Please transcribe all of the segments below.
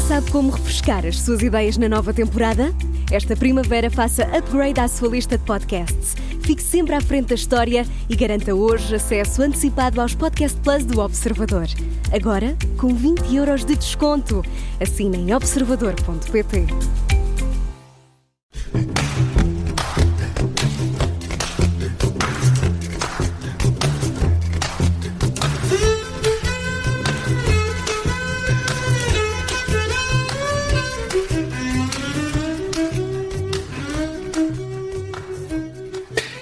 Já sabe como refrescar as suas ideias na nova temporada? Esta primavera faça upgrade à sua lista de podcasts. Fique sempre à frente da história e garanta hoje acesso antecipado aos Podcast Plus do Observador. Agora, com 20€ de desconto. Assine em observador.pt.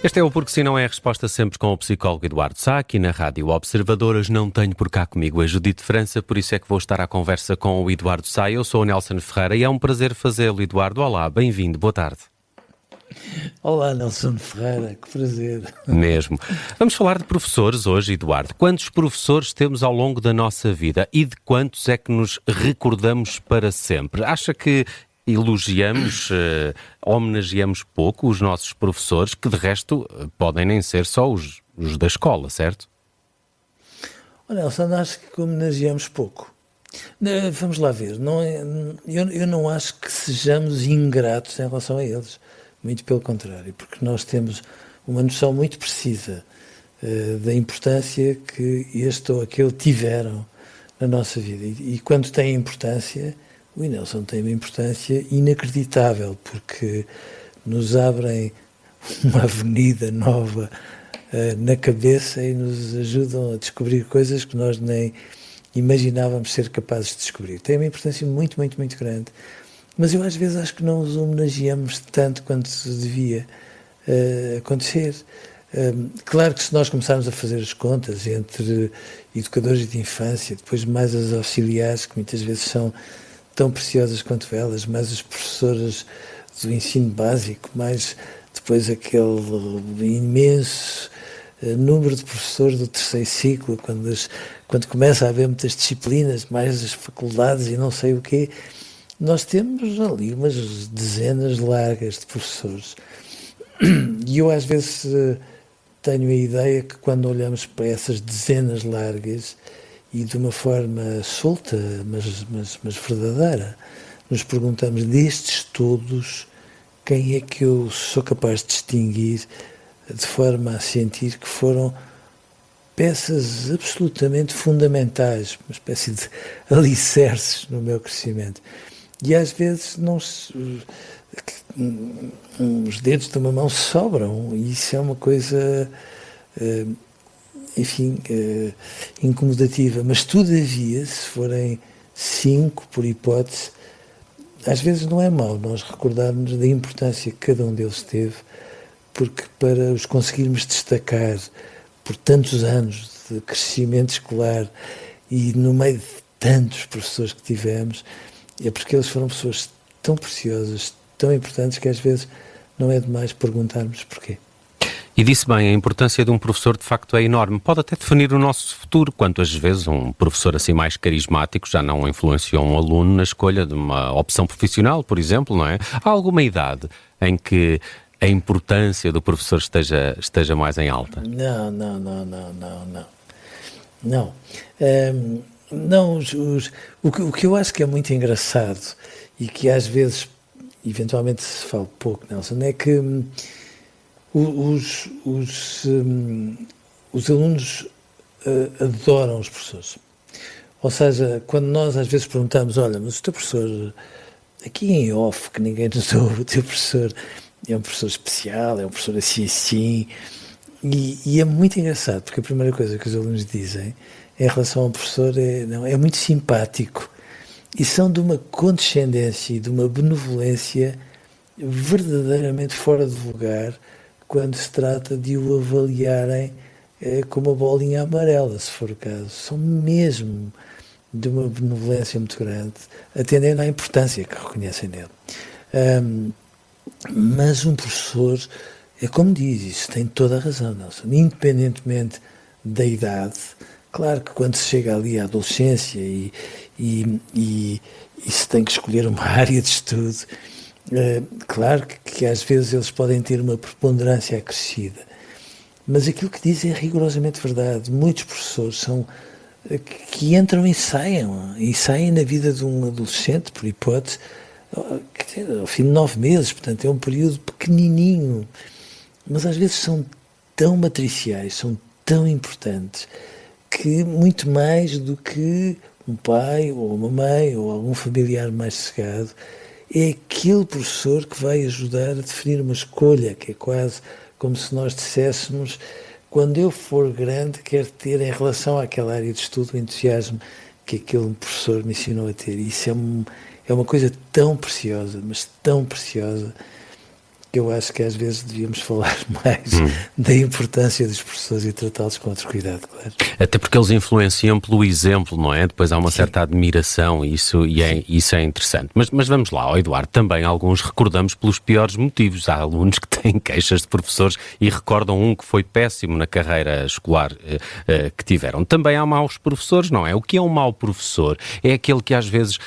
Este é o Porque Se Não É a Resposta, sempre com o psicólogo Eduardo Sá, aqui na Rádio Observadoras. Não tenho por cá comigo a Judite França, por isso é que vou estar à conversa com o Eduardo Sá. Eu sou o Nelson Ferreira e é um prazer fazê-lo, Eduardo. Olá, bem-vindo, boa tarde. Olá, Nelson Ferreira, que prazer. Mesmo. Vamos falar de professores hoje, Eduardo. Quantos professores temos ao longo da nossa vida e de quantos é que nos recordamos para sempre? Acha que elogiamos, homenageamos pouco os nossos professores, que de resto podem nem ser só os da escola, certo? Olha, Nelson, acho que homenageamos pouco. Vamos lá ver, eu não acho que sejamos ingratos em relação a eles, muito pelo contrário, porque nós temos uma noção muito precisa da importância que este ou aquele tiveram na nossa vida. E quando tem importância, o Nelson tem uma importância inacreditável, porque nos abrem uma avenida nova na cabeça e nos ajudam a descobrir coisas que nós nem imaginávamos ser capazes de descobrir. Tem uma importância muito, muito, muito grande. Mas eu às vezes acho que não os homenageamos tanto quanto devia acontecer. Claro que se nós começarmos a fazer as contas entre educadores de infância, depois mais as auxiliares, que muitas vezes são tão preciosas quanto elas, mais as professoras do ensino básico, mais depois aquele imenso número de professores do terceiro ciclo, quando começa a haver muitas disciplinas, mais as faculdades e não sei o quê, nós temos ali umas dezenas largas de professores. E eu às vezes tenho a ideia que quando olhamos para essas dezenas largas e de uma forma solta, mas verdadeira, nos perguntamos, destes todos, quem é que eu sou capaz de distinguir de forma a sentir que foram peças absolutamente fundamentais, uma espécie de alicerces no meu crescimento. E às vezes os dedos de uma mão sobram, e isso é uma coisa incomodativa, mas todavia, se forem 5 por hipótese, às vezes não é mau nós recordarmos da importância que cada um deles teve, porque para os conseguirmos destacar por tantos anos de crescimento escolar e no meio de tantos professores que tivemos, é porque eles foram pessoas tão preciosas, tão importantes, que às vezes não é demais perguntarmos porquê. E disse bem, a importância de um professor de facto é enorme. Pode até definir o nosso futuro. Quantas vezes um professor assim mais carismático já não influenciou um aluno na escolha de uma opção profissional, por exemplo, não é? Há alguma idade em que a importância do professor esteja mais em alta? Não. O que eu acho que é muito engraçado e que às vezes, eventualmente, se fala pouco, Nelson, é que os alunos adoram os professores. Ou seja, quando nós às vezes perguntamos, olha, mas o teu professor, aqui em off, que ninguém nos ouve, o teu professor é um professor especial, é um professor assim, e é muito engraçado, porque a primeira coisa que os alunos dizem em relação ao professor é muito simpático, e são de uma condescendência e de uma benevolência verdadeiramente fora de lugar quando se trata de o avaliarem com uma bolinha amarela, se for o caso. São mesmo de uma benevolência muito grande, atendendo à importância que reconhecem nele. Mas um professor, é como diz, isso tem toda a razão, Nelson, independentemente da idade. Claro que quando se chega ali à adolescência e se tem que escolher uma área de estudo, claro que às vezes eles podem ter uma preponderância acrescida, mas aquilo que diz é rigorosamente verdade. Muitos professores são que entram e saem na vida de um adolescente, por hipótese, quer dizer, ao fim de 9 meses, portanto é um período pequenininho, mas às vezes são tão matriciais, são tão importantes, que muito mais do que um pai ou uma mãe ou algum familiar mais chegado, é aquele professor que vai ajudar a definir uma escolha, que é quase como se nós disséssemos: quando eu for grande, quero ter em relação àquela área de estudo o entusiasmo que aquele professor me ensinou a ter. E isso é uma coisa tão preciosa, mas tão preciosa, que eu acho que às vezes devíamos falar mais da importância dos professores e tratá-los com outro cuidado, claro. Até porque eles influenciam pelo exemplo, não é? Depois há uma certa admiração e isso é interessante. Mas vamos lá, Eduardo, também alguns recordamos pelos piores motivos. Há alunos que têm queixas de professores e recordam um que foi péssimo na carreira escolar que tiveram. Também há maus professores, não é? O que é um mau professor? É aquele que às vezes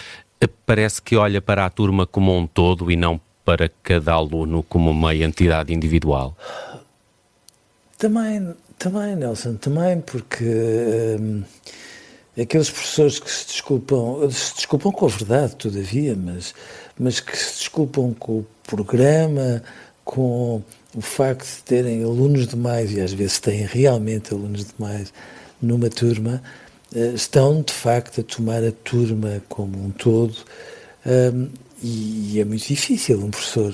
parece que olha para a turma como um todo e não para cada aluno como uma entidade individual? Também, Nelson, também, porque aqueles professores que se desculpam com a verdade, todavia, mas que se desculpam com o programa, com o facto de terem alunos demais, e às vezes têm realmente alunos demais numa turma, estão de facto a tomar a turma como um todo, e é muito difícil um professor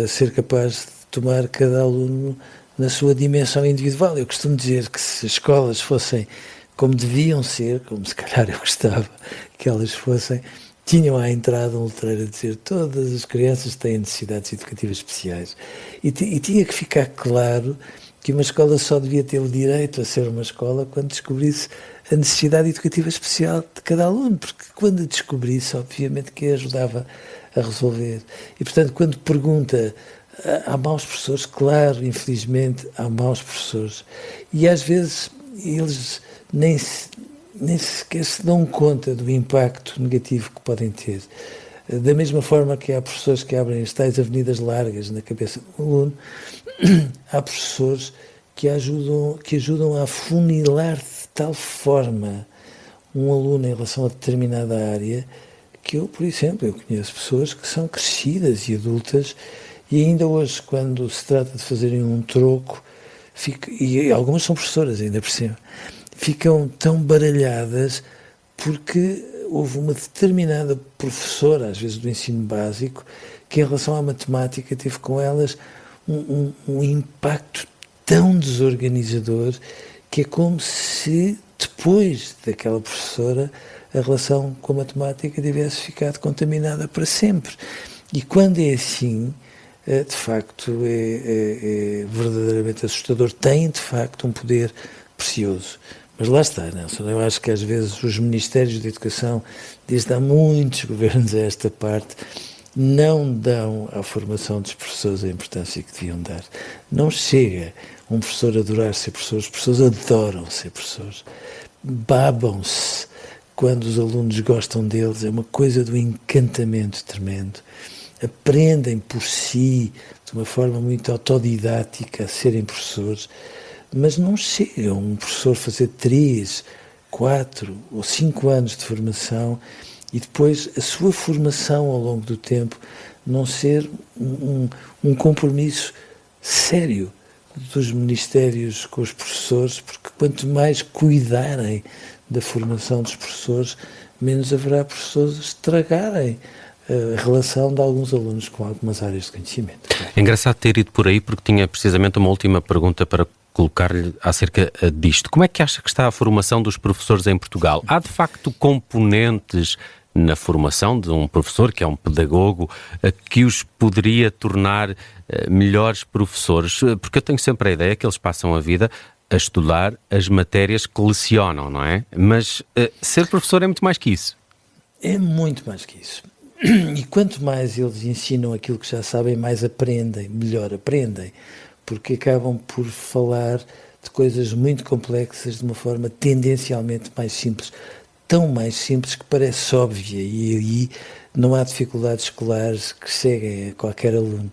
ser capaz de tomar cada aluno na sua dimensão individual. Eu costumo dizer que se as escolas fossem como deviam ser, como se calhar eu gostava que elas fossem, tinham à entrada um letreiro a dizer: todas as crianças têm necessidades educativas especiais. E tinha que ficar claro que uma escola só devia ter o direito a ser uma escola quando descobrisse a necessidade educativa especial de cada aluno, porque quando a descobrisse, obviamente que a ajudava a resolver. E, portanto, quando pergunta: há maus professores? Claro, infelizmente, há maus professores. E, às vezes, eles nem sequer se dão conta do impacto negativo que podem ter. Da mesma forma que há professores que abrem as tais avenidas largas na cabeça do aluno, há professores que ajudam a afunilar de tal forma um aluno em relação a determinada área, que eu, por exemplo, eu conheço pessoas que são crescidas e adultas e ainda hoje, quando se trata de fazerem um troco, e algumas são professoras ainda por cima, ficam tão baralhadas porque houve uma determinada professora, às vezes do ensino básico, que em relação à matemática teve com elas um impacto tão desorganizador, que é como se depois daquela professora a relação com a matemática tivesse ficado contaminada para sempre. E quando é assim, de facto é verdadeiramente assustador. Tem de facto um poder precioso. Mas lá está, Nelson, eu acho que às vezes os Ministérios da Educação, desde há muitos governos a esta parte, não dão à formação dos professores a importância que deviam dar. Não chega um professor a adorar ser professor, os professores adoram ser professores, babam-se quando os alunos gostam deles, é uma coisa do encantamento tremendo. Aprendem por si, de uma forma muito autodidática, a serem professores, mas não chega um professor fazer 3, 4 ou 5 anos de formação e depois a sua formação ao longo do tempo não ser um compromisso sério dos ministérios com os professores, porque quanto mais cuidarem da formação dos professores, menos haverá professores a estragarem a relação de alguns alunos com algumas áreas de conhecimento. É engraçado ter ido por aí, porque tinha precisamente uma última pergunta para colocar-lhe acerca disto. Como é que acha que está a formação dos professores em Portugal? Há de facto componentes na formação de um professor, que é um pedagogo, que os poderia tornar melhores professores? Porque eu tenho sempre a ideia que eles passam a vida a estudar as matérias que lecionam, não é? Mas ser professor é muito mais que isso. É muito mais que isso. E quanto mais eles ensinam aquilo que já sabem, mais aprendem, melhor aprendem, porque acabam por falar de coisas muito complexas de uma forma tendencialmente mais simples, tão mais simples que parece óbvia, e aí não há dificuldades escolares que cheguem a qualquer aluno.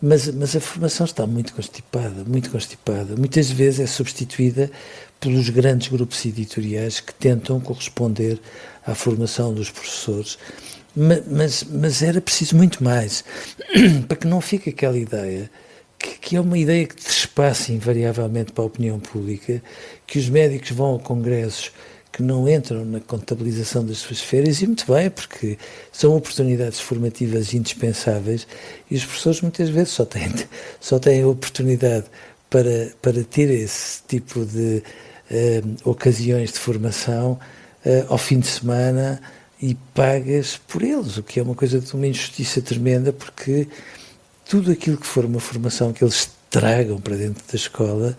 Mas a formação está muito constipada, muito constipada. Muitas vezes é substituída pelos grandes grupos editoriais que tentam corresponder à formação dos professores, mas era preciso muito mais, para que não fique aquela ideia, que é uma ideia que trespasse invariavelmente para a opinião pública, que os médicos vão a congressos que não entram na contabilização das suas férias, e muito bem, porque são oportunidades formativas indispensáveis, e os professores muitas vezes só têm a oportunidade para ter esse tipo de ocasiões de formação ao fim de semana e pagas por eles, o que é uma coisa de uma injustiça tremenda, porque tudo aquilo que for uma formação que eles tragam para dentro da escola,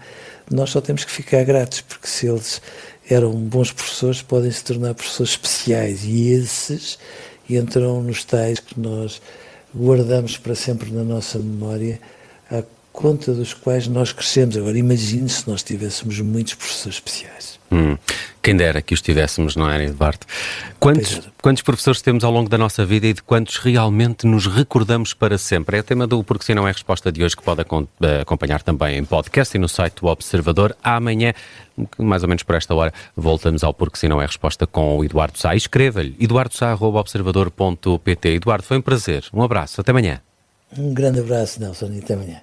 nós só temos que ficar gratos, porque se eles eram bons professores, podem se tornar professores especiais, e esses entram nos tais que nós guardamos para sempre na nossa memória, à conta dos quais nós crescemos. Agora imagine se nós tivéssemos muitos professores especiais. Quem dera que os tivéssemos, não era, Eduardo? Quantos professores temos ao longo da nossa vida e de quantos realmente nos recordamos para sempre? É o tema do Porque Se Não É Resposta de hoje, que pode acompanhar também em podcast e no site do Observador. Amanhã, mais ou menos por esta hora, voltamos ao Porque Se Não É Resposta com o Eduardo Sá. Escreva-lhe, eduardosá@observador.pt. Eduardo, foi um prazer. Um abraço. Até amanhã. Um grande abraço, Nelson, e até amanhã.